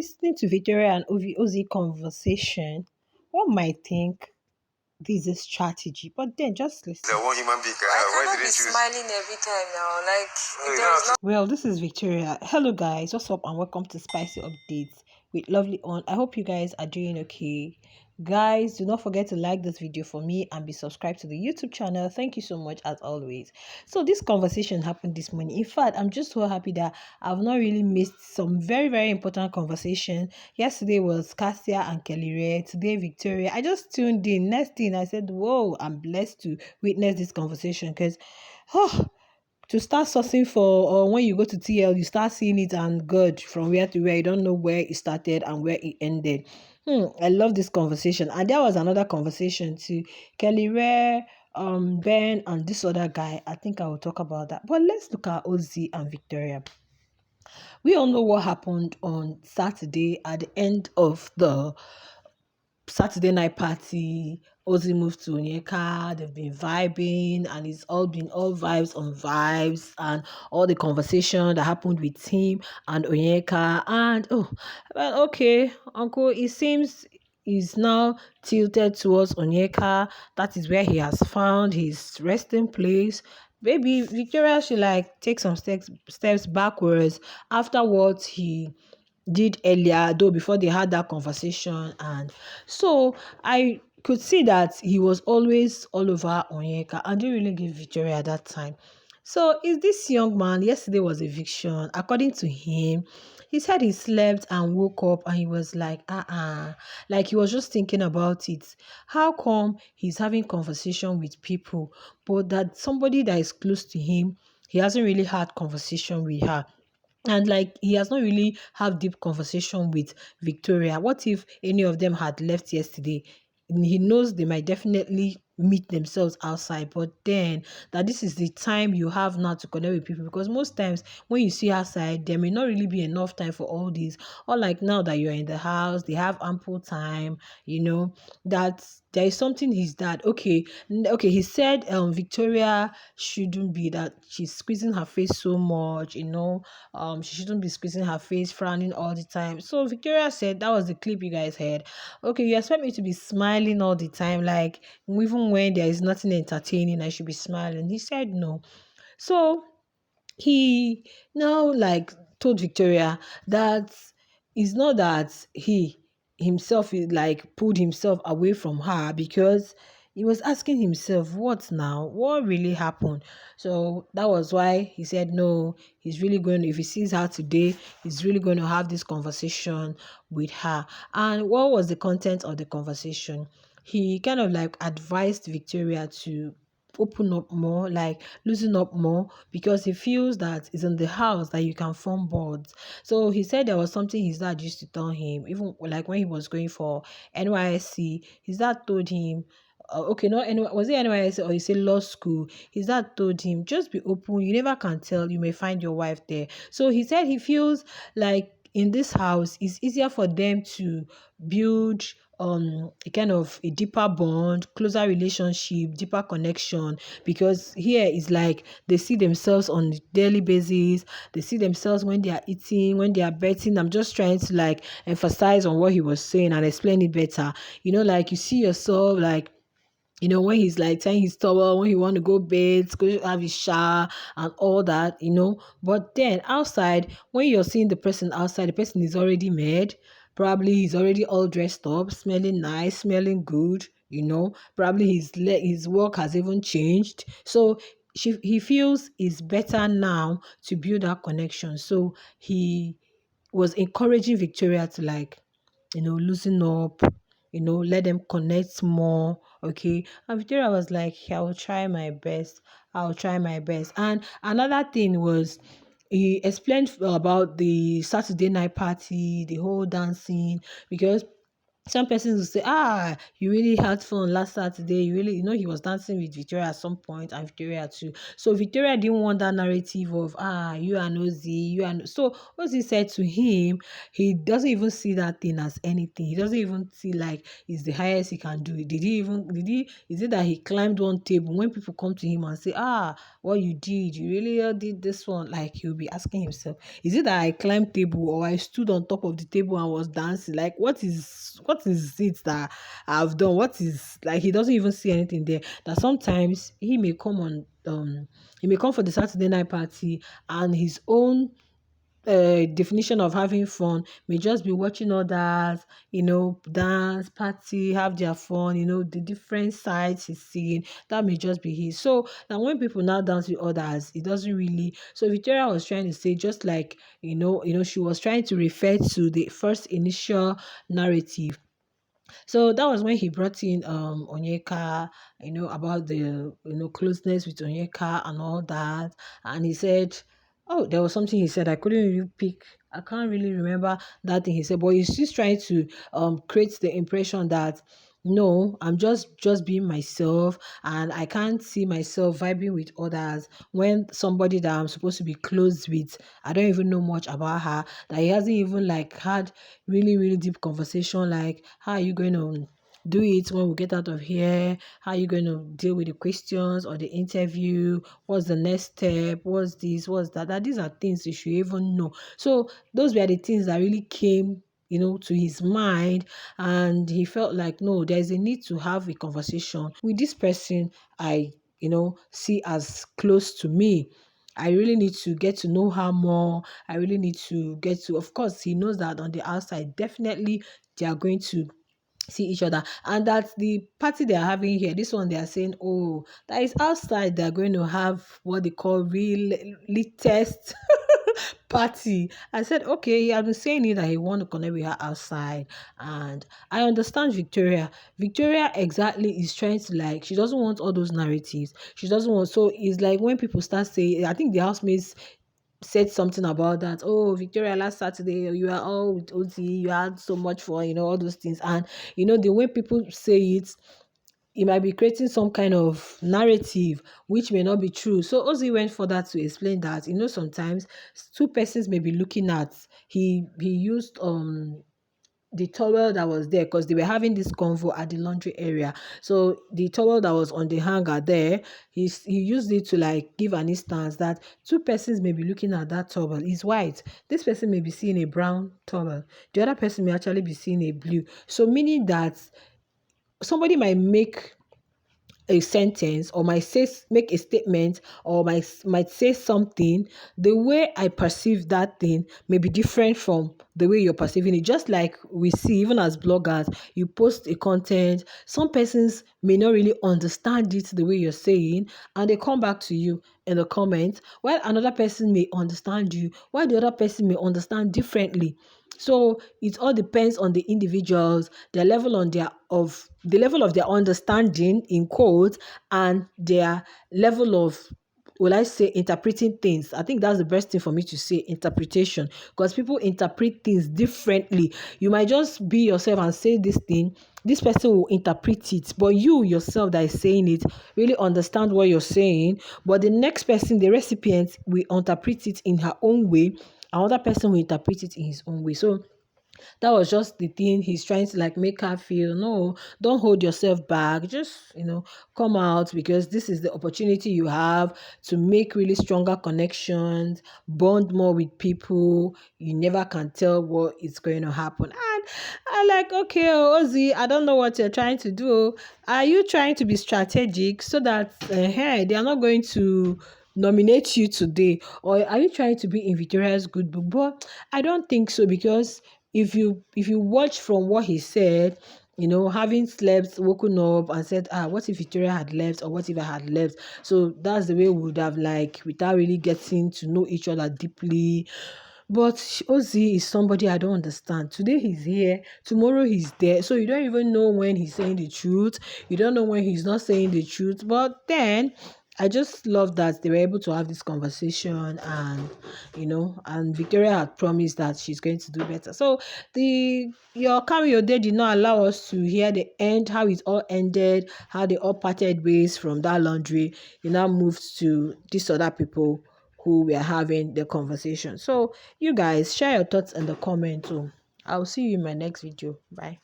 listening to Victoria and Ozee conversation, one might think this is a strategy, but then just listen. The one human being. I cannot be smiling every time now. Like, if there is not. Well, this is Victoria. Hello, guys. What's up, and welcome to Spicy Updates with Lovely On. I hope you guys are doing okay. Guys, do not forget to like this video for me and be subscribed to the YouTube channel. Thank you so much as always. So this conversation happened this morning. In fact, I'm just so happy that I've not really missed some very, very important conversation. Yesterday was Cassia and Kelly Ray. Today, Victoria. I just tuned in. Next thing I said, whoa, I'm blessed to witness this conversation because, oh, to start sourcing for, or when you go to TL, you start seeing it and good from where to where. You don't know where it started and where it ended. I love this conversation. And there was another conversation too. Kelly Ray, Ben, and this other guy. I think I will talk about that. But let's look at Ozee and Victoria. We all know what happened on Saturday at the end of the Saturday night party. Ozee moved to Onyeka, they've been vibing, and it's all been all vibes on vibes, and all the conversation that happened with him and Onyeka. And well, okay, Uncle, it seems he's now tilted towards Onyeka. That is where he has found his resting place. Maybe Victoria should like take some steps backwards after what he did earlier, though before they had that conversation. And so I could see that he was always all over Onyeka and didn't really give Victoria at that time. So is this young man, yesterday was eviction. According to him, he said he slept and woke up and he was like, like he was just thinking about it. How come he's having conversation with people, but that somebody that is close to him, he hasn't really had conversation with her? And like he has not really have deep conversation with Victoria. What if any of them had left yesterday? He knows they might definitely meet themselves outside, but then that this is the time you have now to connect with people, because most times when you see outside there may not really be enough time for all these. Or like now that you're in the house, they have ample time, that there is something he's that okay, he said Victoria shouldn't be that she's squeezing her face so much, she shouldn't be squeezing her face, frowning all the time. So Victoria said that was the clip you guys heard. Okay, you expect me to be smiling all the time, like even when there is nothing entertaining, I should be smiling? He said no. So he now like told Victoria that it's not that he himself is like pulled himself away from her, because he was asking himself, what now? What really happened? So that was why he said no, he's really going to, if he sees her today, he's really going to have this conversation with her. And what was the content of the conversation? He kind of like advised Victoria to open up more, like loosen up more, because he feels that it's in the house that you can form bonds. So he said there was something his dad used to tell him, even like when he was going for NYSC. His dad told him, okay, not was it NYSC or he said law school? His dad told him, just be open, you never can tell, you may find your wife there. So he said he feels like in this house it's easier for them to build a kind of a deeper bond, closer relationship, deeper connection, because here is like they see themselves on a daily basis. They see themselves when they are eating, when they are betting. I'm just trying to like emphasize on what he was saying and explain it better. Like you see yourself like, when he's like tying his towel, when he want to go bed, go have his shower and all that, But then outside, when you're seeing the person outside, the person is already made. Probably he's already all dressed up, smelling nice, smelling good, Probably his work has even changed. So he feels it's better now to build that connection. So he was encouraging Victoria to like, loosen up, let them connect more. Okay. And Victoria was like, I will try my best. I'll try my best. And another thing was, he explained about the Saturday night party, the whole dancing, because some persons will say, you really had fun last Saturday. You really, he was dancing with Victoria at some point and Victoria too. So Victoria didn't want that narrative of, you and Ozee, So Ozee said to him, he doesn't even see that thing as anything. He doesn't even see like it's the highest he can do. Is it that he climbed one table? When people come to him and say, what you did, you really did this one, like he'll be asking himself, is it that I climbed table or I stood on top of the table and was dancing? Like what is it that I've done? What is, like, he doesn't even see anything there. That sometimes he may come for the Saturday night party and his own definition of having fun may just be watching others, dance, party, have their fun, the different sides he's seeing. That may just be his. So now when people now dance with others, it doesn't really. So Victoria was trying to say, just like, she was trying to refer to the first initial narrative. So that was when he brought in Onyeka, about the closeness with Onyeka and all that. And he said, oh, there was something he said. I couldn't really pick. I can't really remember that thing he said, but he's just trying to create the impression that no, I'm just being myself, and I can't see myself vibing with others when somebody that I'm supposed to be close with, I don't even know much about her, that he hasn't even like had really, really deep conversation, like how are you going to do it when we get out of here? How are you going to deal with the questions or the interview? What's the next step? What's this? What's that? That these are things you should even know. So those were the things that really came, to his mind, and he felt like, no, there's a need to have a conversation with this person I, see as close to me. I really need to get to know her more. I really need to get to, of course, he knows that on the outside, definitely they are going to see each other. And that the party they are having here, this one they are saying, oh, that is outside, they're going to have what they call real latest party. I said, okay, he has been saying it that he want to connect with her outside. And I understand Victoria exactly is trying to, like, she doesn't want all those narratives. She doesn't want, so it's like when people start saying, I think the housemates said something about that. Oh, Victoria, last Saturday you were all with Ozee, you had so much fun, all those things. And the way people say it might be creating some kind of narrative which may not be true. So Ozzy went further to explain that, sometimes two persons may be looking at, he used the towel that was there, because they were having this convo at the laundry area. So the towel that was on the hanger there, he used it to like give an instance that two persons may be looking at that towel. It's white. This person may be seeing a brown towel. The other person may actually be seeing a blue. So meaning that somebody might make a sentence, or make a statement, or might say something, the way I perceive that thing may be different from the way you're perceiving it. Just like we see, even as bloggers, you post a content, some persons may not really understand it the way you're saying, and they come back to you in the comment, while another person may understand you, while the other person may understand differently. So it all depends on the individuals, their level on the level of their understanding in quotes, and their level of, will I say, interpreting things. I think that's the best thing for me to say, interpretation, because people interpret things differently. You might just be yourself and say this thing, this person will interpret it, but you yourself that is saying it really understand what you're saying, but the next person, the recipient, will interpret it in her own way. Another person will interpret it in his own way. So that was just the thing he's trying to like make her feel. No, don't hold yourself back. Just, come out, because this is the opportunity you have to make really stronger connections, bond more with people. You never can tell what is going to happen. And I like, okay, Ozzy, I don't know what you're trying to do. Are you trying to be strategic so that hey, they are not going to nominate you today, or are you trying to be in Victoria's good book? But I don't think so, because if you watch from what he said, having slept, woken up and said, what if Victoria had left, or what if I had left? So that's the way we would have, like, without really getting to know each other deeply. But Ozzy is somebody I don't understand. Today he's here, tomorrow he's there. So you don't even know when he's saying the truth. You don't know when he's not saying the truth. But then I just love that they were able to have this conversation, and and Victoria had promised that she's going to do better. So your cameo day did not allow us to hear the end, how it all ended, how they all parted ways from that laundry. You now moved to these other people who were having the conversation. So you guys share your thoughts in the comment too. I'll see you in my next video. Bye.